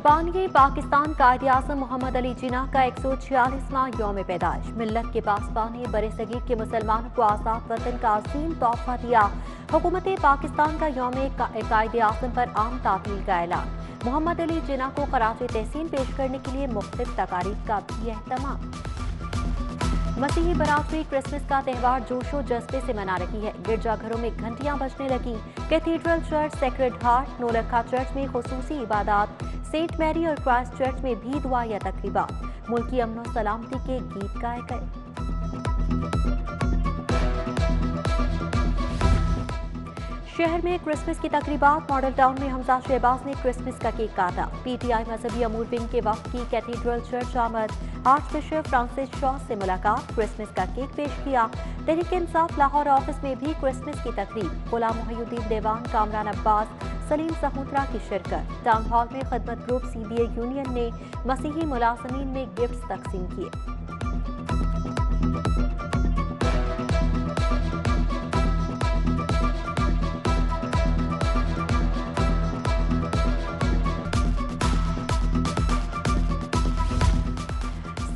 बानिए पाकिस्तान कायद-ए-आज़म मोहम्मद अली जिन्ना का 146वां यौम पैदाइश। मिल्लत के पासबान ने बरे-सगीर के मुसलमानों को आज़ाद वतन का अजीम तोहफा दिया। हुकूमत पाकिस्तान का यौम कायद-ए-आज़म पर आम तातील का ऐलान। मोहम्मद अली जिन्ना को खराज तहसीन पेश करने के लिए मुख्तलिफ तकारीब का भी एहतमाम। मसीही बरादरी क्रिसमस का त्यौहार जोशो जज्बे से मना रही है। गिरजाघरों में घंटियां बजने लगी। Cathedral church, sacred heart, Naulakha church में खुसूसी इबादत, सेंट मैरी और क्राइस्ट चर्च में भी दुआ या तकरीबात। मुल्की अमन और सलामती के गीत गाए गए। शहर में क्रिसमस की तकरीबात। मॉडल टाउन में हमजा शहबाज ने क्रिसमस का केक काटा। पीटीआई मजहबी अमूर विंग के वक्त की कैथीड्रल चर्च आमद। आर्च बिशप फ्रांसिस शॉ से मुलाकात। क्रिसमस का केक पेश किया। तहरीक इंसाफ लाहौर ऑफिस में भी क्रिसमस की तकरीब। गुलाम मोहिउद्दीन देवान, कामरान अब्बास, सलीम सहुत्रा की शिरकत। टाउन हॉल में खदमत ग्रुप सीबीए यूनियन ने मसीही मुलाजमीन में गिफ्ट्स तकसीम किए।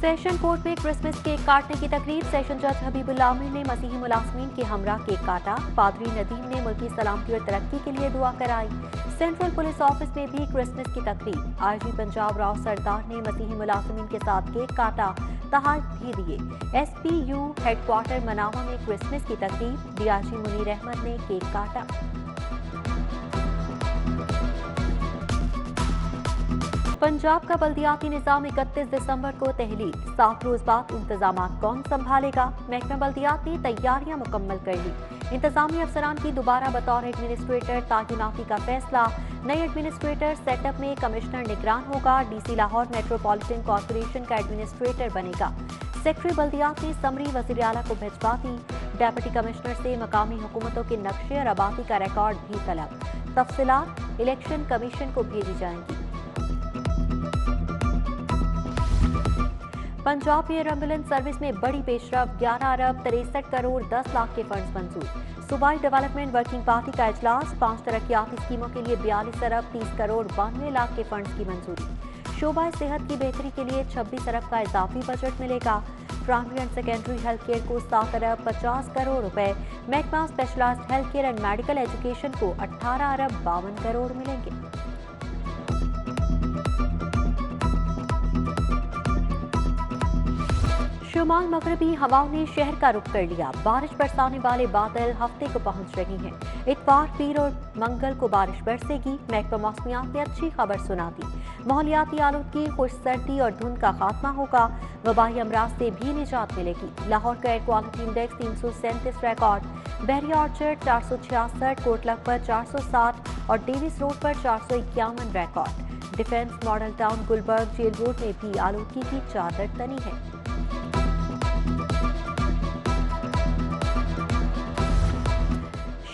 सेशन कोर्ट में क्रिसमस केक काटने की तकरीब। सेशन जज हबीबुल्लाह आमिर ने मसीही मुलाजमीन के हमरा केक काटा। पादरी नदीम ने मुल्की सलामती और तरक्की के लिए दुआ कराई। सेंट्रल पुलिस ऑफिस में भी क्रिसमस की तकरीब। आईजी पंजाब राव सरदार ने मसीही मुलाजमीन के साथ केक काटा, तोहफे भी दिए। एसपीयू हेडक्वार्टर मनावा में क्रिसमस की तकरीब। डीआईजी मुनीर अहमद ने केक काटा। पंजाब का बल्दियाती निजाम 31 दिसंबर को तहलील। 7 रोज बाद इंतजाम कौन संभालेगा? महकमा बल्दियात ने तैयारियां मुकम्मल कर ली। इंतजामी अफसरान की दोबारा बतौर एडमिनिस्ट्रेटर तैनाती का फैसला। नए एडमिनिस्ट्रेटर सेटअप में कमिश्नर निगरान होगा। डीसी लाहौर मेट्रोपॉलिटन कॉर्पोरेशन का एडमिनिस्ट्रेटर बनेगा। सेक्रेटरी बल्दियात ने समरी वज़ीर आला को भिजवा दी। डेप्यूटी कमिश्नर से मकामी हुकूमतों के नक्शे और आबादी का रिकॉर्ड भी तलब। तफसीलात इलेक्शन कमीशन को भेजी जाएंगी। पंजाब एयर एम्बुलेंस सर्विस में बड़ी पेशरफ। 11 अरब 63 करोड़ 10 लाख के फंड्स मंजूर। सूबाई डेवलपमेंट वर्किंग पार्टी का इजलास। 5 तरक्याती स्कीमों के लिए 42 अरब 30 करोड़ 92 लाख के फंड्स की मंजूरी। शोबा सेहत की बेहतरी के लिए 26 अरब का इजाफी बजट मिलेगा। Primary and secondary health care को 7 अरब 50 करोड़ रुपए। महकमा specialised health care and medical education को 18 अरब 52 करोड़ मिलेंगे। शुमाल मगरबी हवाओं ने शहर का रुख कर लिया। बारिश बरसाने वाले बादल हफ्ते को पहुंच रही हैं। इतवार, पीर और मंगल को बारिश बरसेगी। महकमा मौसमियात ने अच्छी खबर सुना दी। माहौलियाती आलूदगी, खुश सर्दी और धुंध का खात्मा होगा। वबाई अमराज से भी निजात मिलेगी। लाहौर का air quality index 337 record. Bahria orchard 466, Kot Lakhpat 460 और डेविस रोड पर 451 record. Defence model town Gulberg jail road में भी आलूदगी की चादर तनी है।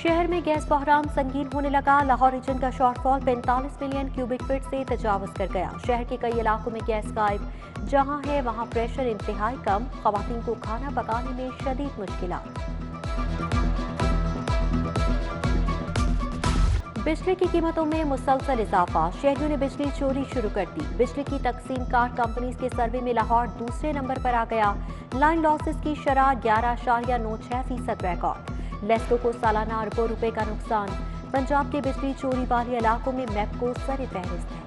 शहर में गैस बहरान संगीन होने लगा। लाहौर रीजन का शॉर्टफॉल 45 मिलियन क्यूबिक फीट से तजावुज कर गया। शहर के कई इलाकों में गैस गायब। जहां है वहां प्रेशर इंतहाई कम। खवातीन को खाना पकाने में शदीद मुश्किलात। बिजली की कीमतों में मुसलसल इजाफा। शहरियों ने बिजली चोरी शुरू कर दी। बिजली की तकसीम कार कंपनीज के सर्वे में लाहौर दूसरे नंबर पर आ गया। लाइन लॉसेस की शरह 11.96% रिकॉर्ड। लेस्को को सालाना अरबों रुपए का नुकसान। पंजाब के बिजली चोरी वाले इलाकों में मैपको सर फहरिस्त है।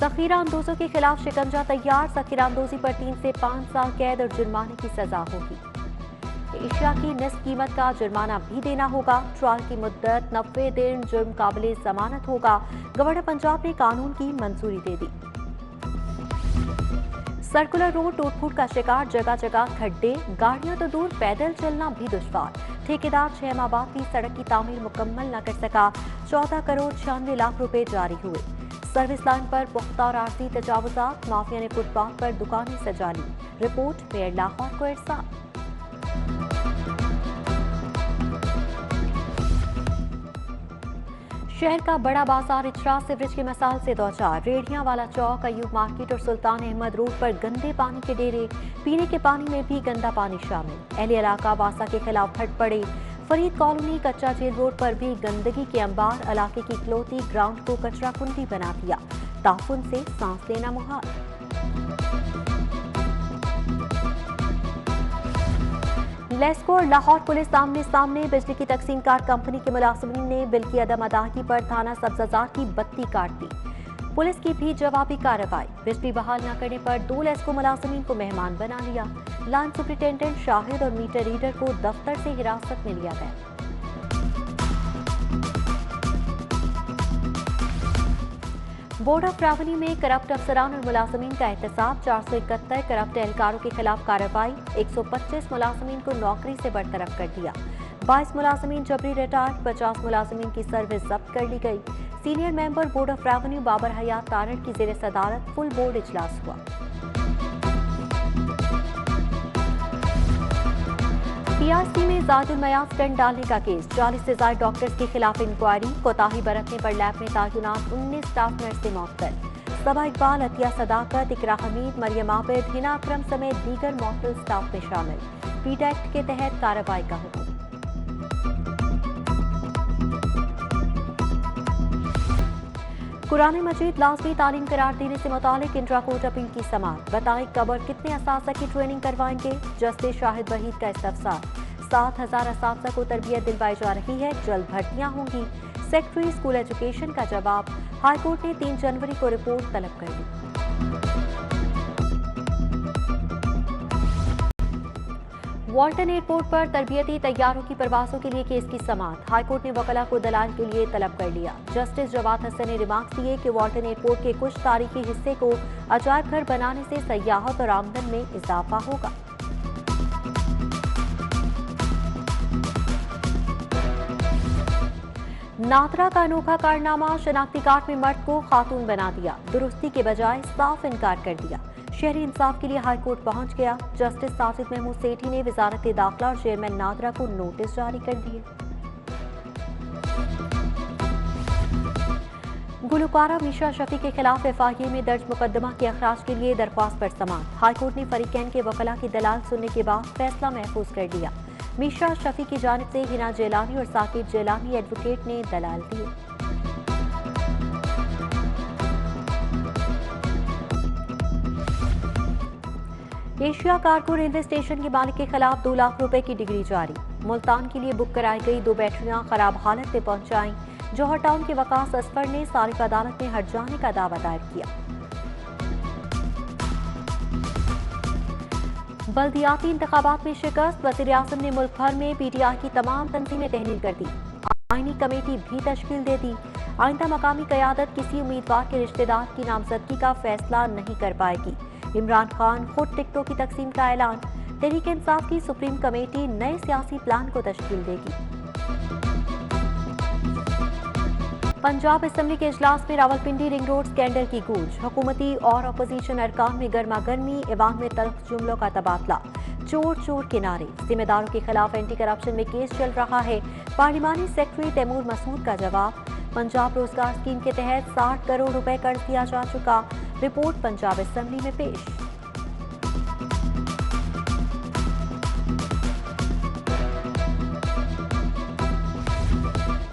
जखीरा अंदोजों के खिलाफ शिकंजा तैयार। जखीरा अंदोजी पर 3 से 5 साल कैद और जुर्माने की सजा होगी। एशिया की निस्फ कीमत का जुर्माना भी देना होगा। ट्रायल की मुद्दत 90 दिन। जुर्म काबिले जमानत होगा। गवर्नर पंजाब ने कानून की मंजूरी दे दी। सर्कुलर रोड टूट फूट का शिकार। जगह जगह खड्डे। गाड़ियां तो दूर, पैदल चलना भी दुश्वार। ठेकेदार 6 माह बाद भी सड़क की तामीर मुकम्मल न कर सका। 14 करोड़ 96 लाख रुपए जारी हुए। सर्विस लाइन पर पुख्ता और आरजी तजावुजात। माफिया ने फुटपाथ पर दुकानें सजा ली। रिपोर्ट मेयर लाहौर को इरसाल। शहर का बड़ा बाजार इचरा सीवरेज के मसाल से दो चार। रेढ़ियां वाला चौक, अयूब मार्केट और सुल्तान अहमद रोड पर गंदे पानी के डेरे। पीने के पानी में भी गंदा पानी शामिल। अहले इलाका वासा के खिलाफ हट पड़े। फरीद कॉलोनी कच्चा जेल रोड पर भी गंदगी के अंबार इलाके की इकलौती ग्राउंड को कचरा कुंडी बना दिया। ताफुन से सांस लेना मुहाल। लेस्को और लाहौर पुलिस आमने सामने। बिजली की तकसीम कार कंपनी के मुलाजिमीन ने बिल की अदम अदायगी पर थाना सब्जाजार की बत्ती काट दी। पुलिस की भी जवाबी कार्रवाई। बिजली बहाल न करने पर 2 लेस्को मुलाजिमीन को मेहमान बना लिया। लाइन सुपरिटेंडेंट शाहिद और मीटर रीडर को दफ्तर से हिरासत में लिया गया। बोर्ड ऑफ रेवेन्यू में करप्ट अफसरान और मुलाजमीन का एहतसाब। 471 करप्ट एहलकारों के खिलाफ कार्रवाई। 125 मुलाजमीन को नौकरी से बरतरफ कर दिया। 22 मुलाजमीन जबरी रिटायर्ड। 50 मुलाजमीन की सर्विस जब्त कर ली गई। Senior member board of revenue Babar Hayat Tarar की जेर सदारत फुल बोर्ड इजलास हुआ। पीआरसी में जायदुल मयाज स्टंट डालने का केस। 40 से ज्यादा डॉक्टर्स के खिलाफ इंक्वायरी। कोताही बरतने पर लैब में तैनात 19 स्टाफ नर्स से मौतल। सबा इकबाल, अतिया सदाकत, इकरा हमीद, मरियम आबिद, हिना अकरम समेत दीगर मौतल स्टाफ में शामिल। पीट एक्ट के तहत कार्रवाई का हुक्म। कुरान मजीद लाजमी तालीम करार देने से मुतालिक इंट्रा कोर्ट अपील की समाअत। बताएं कब और कितने असातिज़ा की ट्रेनिंग करवाएंगे। जस्टिस शाहिद वहीद का इस्तफसार। 7,000 असातिज़ा को तरबियत दिलवाई जा रही है, जल्द भर्तियां होंगी। सेक्रेटरी स्कूल एजुकेशन का जवाब। हाईकोर्ट ने 3 जनवरी को रिपोर्ट तलब कर ली। वाल्टन एयरपोर्ट पर तरबियती तैयारों की परवाजों के लिए केस की समाअत। हाईकोर्ट ने वकला को दलाल के लिए तलब कर लिया। जस्टिस जवाद हसन ने रिमार्क्स दिए कि वाल्टन एयरपोर्ट के कुछ तारीखी हिस्से को अजायब घर बनाने से सयाहत और आमदन में इजाफा होगा। नादरा का अनोखा कारनामा। शनाख्ती कार्ड में मर्द को खातून बना दिया। दुरुस्ती के बजाय साफ इनकार कर दिया। शहरी इंसाफ के लिए हाईकोर्ट पहुंच गया। जस्टिस साजिद महमूद सेठी ने वजारत दाखिला और चेयरमैन नादरा को नोटिस जारी कर दिए। गुलकारा मीशा शफी के खिलाफ एफआईए में दर्ज मुकदमा के अखराज के लिए दरख्वास्त पर समाअत। हाईकोर्ट ने फरीकैन के वकला की दलाल सुनने के बाद फैसला महफूज कर दिया। मीशा शफी की जानिब से हिना जेलानी और साकिब जेलानी एडवोकेट ने दलाल दिए। एशिया कार्गो रेलवे स्टेशन के मालिक के खिलाफ 2 लाख रुपए की डिग्री जारी। मुल्तान के लिए बुक कराई गई 2 बैटरियां खराब हालत में पहुंचाई। जौहर टाउन के वकास असफर ने सारिफ अदालत में हट जाने का दावा दायर किया। बल्दियाती इंतखाबात में शिकस्त। वज़ीर आज़म ने मुल्क भर में पीटीआई की तमाम तंजीमें तहलील कर दी। आईनी कमेटी भी तश्कील दे दी। आइंदा मकामी क़यादत किसी उम्मीदवार के रिश्तेदार की नामजदगी का फैसला नहीं कर पाएगी। इमरान खान खुद टिकटों की तकसीम का ऐलान। तहरीक इंसाफ की सुप्रीम कमेटी नए सियासी प्लान को तश्कील देगी। पंजाब असेंबली के इजलास में रावलपिंडी रिंग रोड स्कैंडल की गूंज। हुकूमती और अपोजिशन अरकान में गर्मा गर्मी। ऐवान में तल्ख जुमलों का तबादला। चोर चोर के नारे। जिम्मेदारों के खिलाफ एंटी करप्शन में केस चल रहा है। पार्लिमानी सेक्रेटरी तैमूर मसूद का जवाब। पंजाब रोजगार स्कीम के तहत 60 करोड़ रुपए कर्ज दिया जा चुका। रिपोर्ट पंजाब असेंबली में पेश।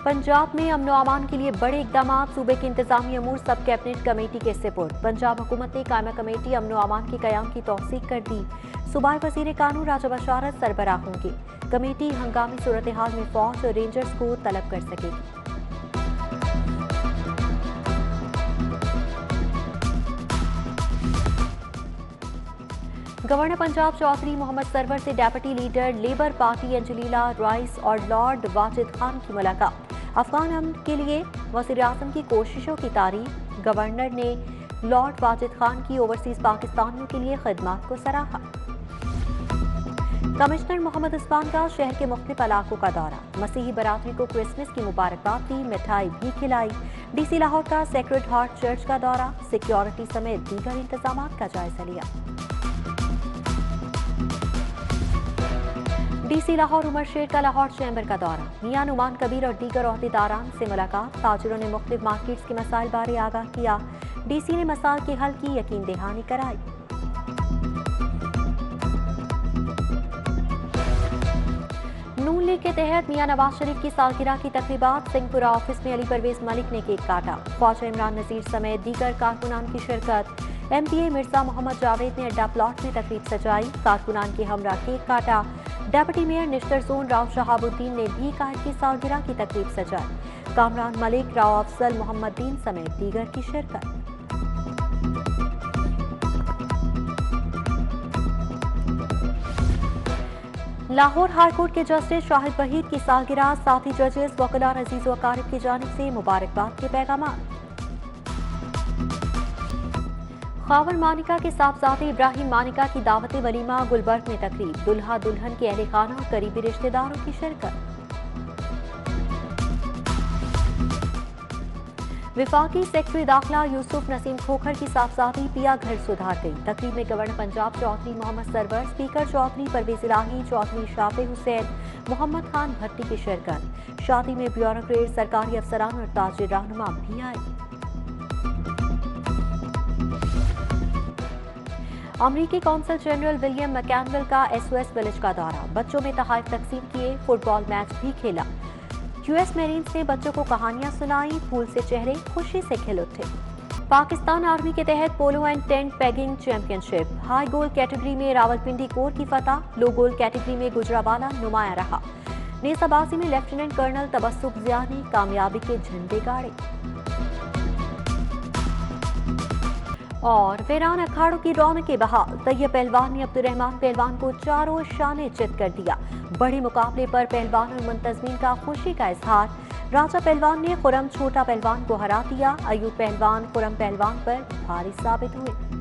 पंजाब में अमन व अमान के लिए बड़े इकदाम। सूबे के इंतजामी अमूर सब कैबिनेट कमेटी के सुपुर्द। पंजाब हुकूमत ने कायमा कमेटी अमन व अमान के कयाम की तौसीक कर दी। सूबाई वजीर कानून राजा बशारत सरबराह होंगे। कमेटी हंगामी सूरत हाल में फौज और रेंजर्स को तलब कर सकेगी। गवर्नर पंजाब चौधरी मोहम्मद सरवर से डेप्यूटी लीडर लेबर पार्टी एंजेलिला राइस और लॉर्ड वाजिद खान की मुलाकात। अफगान अमन के लिए वज़ीर आज़म की कोशिशों की तारीफ। गवर्नर ने लॉर्ड वाजिद खान की ओवरसीज पाकिस्तानियों के लिए खिदमत को सराहा। कमिश्नर मोहम्मद उस्मान का शहर के मुख्तलिफ इलाकों का दौरा। मसीही बरादरी को क्रिसमस की मुबारकबाद दी। मिठाई भी खिलाई। डीसी लाहौर का सेक्रेड हार्ट चर्च का दौरा। सिक्योरिटी समेत दीगर इंतजाम का जायजा लिया। डीसी लाहौर उमर शेर का लाहौर चैम्बर का दौरा। मियां नुमान कबीर और दीगर ओहदेदारान से मुलाकात। ताजिरों ने मुख्तलिफ मार्केट्स के मसाइल बारे आगाह किया। डीसी ने मसाइल के हल की यकीन दहानी कराई। नून लीग के तहत मियां नवाज शरीफ की सालगिरह की तकरीबात सिंहपुरा ऑफिस में अली परवेज मलिक ने केक काटा। ख्वाजा इमरान नजीर समेत दीगर कारकुनान की शिरकत। एमपीए मिर्जा मोहम्मद जावेद ने अड्डा प्लॉट में तकरीब सजाई। कारकुनान के हमरा केक काटा। Deputy mayor Nishtar zone Rao Shahabuddin ने भी कायद की सालगिरह की तकरीब सजाई। कामरान मलिक, राव अफजल, मोहम्मद दीन समेत दीगर की शिरकत। लाहौर हाईकोर्ट के जस्टिस शाहिद वहीद की सालगिरह, साथी जजेस वकलार अजीज वकारिब की जानिब से मुबारकबाद के पैगाम। खावर मानिका के साहबजादे इब्राहिम मानिका की दावत वलीमा गुलबर्ग में तकरीब। दुल्हा दुल्हन के अहले खाना और करीबी रिश्तेदारों की शिरकत। विफाकी सेक्रेटरी दाखिला यूसुफ नसीम खोखर की साहबजादी पिया घर सुधार गई। तकरीब में गवर्नर पंजाब चौधरी मोहम्मद सरवर, स्पीकर चौधरी परवेज इलाही, चौधरी शाफे हुसैन, मोहम्मद खान भट्टी की शिरकत। शादी में ब्यूरोक्रेट, सरकारी अफसरान और ताजिर रहनुमा भी आए। अमरीकी कौंसल जनरल विलियम मैकेनवेल का एसओएस विलेज का दौरा। बच्चों में तोहफे तकसीम किए, फुटबॉल मैच भी खेला। यूएस मेरीन्स ने बच्चों को कहानियां सुनाई, फूल से चेहरे खुशी से खिल उठे। पाकिस्तान आर्मी के तहत polo and tent pegging championship. High goal category में रावलपिंडी कोर की फतह। लो गोल कैटेगरी में गुजरावाला नुमाया रहा। नेजाबाजी में लेफ्टिनेंट कर्नल तबस्सुम जिया ने कामयाबी के झंडे गाड़े। और वीरान अखाड़ों की रौनकें बहाल। तैयब पहलवान ने अब्दुर्रहमान पहलवान को चारों शाने चित कर दिया। बड़े मुकाबले पर पहलवान और मुंतजमीन का खुशी का इजहार। राजा पहलवान ने खुरम छोटा पहलवान को हरा दिया। अयूब पहलवान खुरम पहलवान पर भारी साबित हुए।